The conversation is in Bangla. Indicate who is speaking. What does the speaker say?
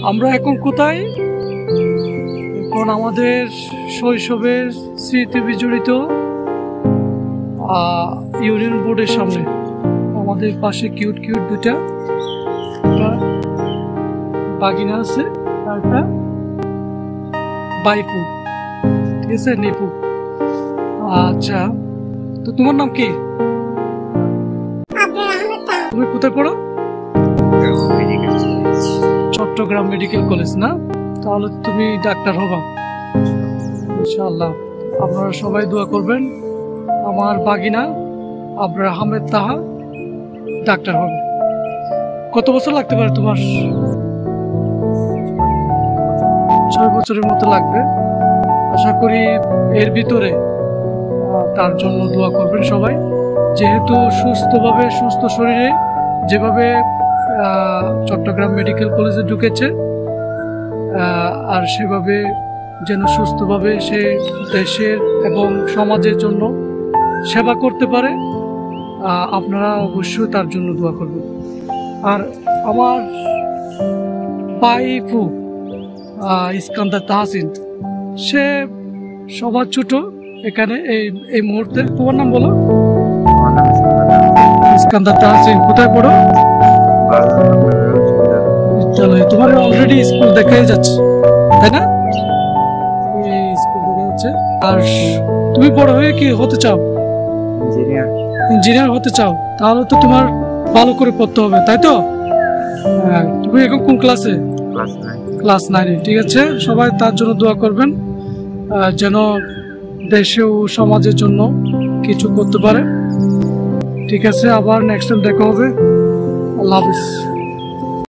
Speaker 1: আমরা এখন কোথায়? এখন আমাদের শৈশবের স্মৃতি বিজড়িত ইউনিয়ন বোর্ডের সামনে। আমাদের পাশে কিউট কিউট দুটা বাগিনা আছে, আর একটা বাইপু, ঠিক আছে, নিপু। আচ্ছা, তো তোমার নাম কি? তুমি কোথায় পড়ো? চট্টগ্রাম মেডিকেল কলেজ না? তাহলে তুমি ডাক্তার হবা ইনশাআল্লাহ। আপনারা সবাই দোয়া করবেন আমার বাগিনা আবরার আহমেদ তাহা ডাক্তার হবে। কত বছর লাগতে পারে তোমার? 6 বছরের মতো লাগবে। আশা করি এর ভিতরে তার জন্য দোয়া করবেন সবাই। যেহেতু সুস্থভাবে, সুস্থ শরীরে যেভাবে চট্টগ্রাম মেডিকেল কলেজে ঢুকেছে, আর সেভাবে যেন সুস্থভাবে সে দেশের এবং সমাজের জন্য সেবা করতে পারে, আপনারা অবশ্যই তার জন্য দোয়া করবেন। আর আমার বাইফু ইস্কান্দার তাহসিন, সে সবার ছোট এখানে এই মুহূর্তে। তোমার নাম বলো? ইস্কান্দার তাহসিন, কোথায় পড়ো? বিদ্যালয়ে। তোমার অলরেডি স্কুল দেখাই যাচ্ছে, তাই না? স্কুল দেখা যাচ্ছে। আর তুমি বড় হয়ে কি হতে চাও? ইঞ্জিনিয়ার হতে চাও? তাহলে তো তোমার ভালো করে পড়তে হবে, তাই তো? হ্যাঁ। তুমি এখন কোন ক্লাসে? ক্লাস 9। ঠিক আছে, সবাই তার জন্য দোয়া করবেন যেন দেশে ও সমাজের জন্য কিছু করতে পারে। ঠিক আছে, আবার নেক্সট টাইম দেখা হবে। আল্লাহ হাফিজ।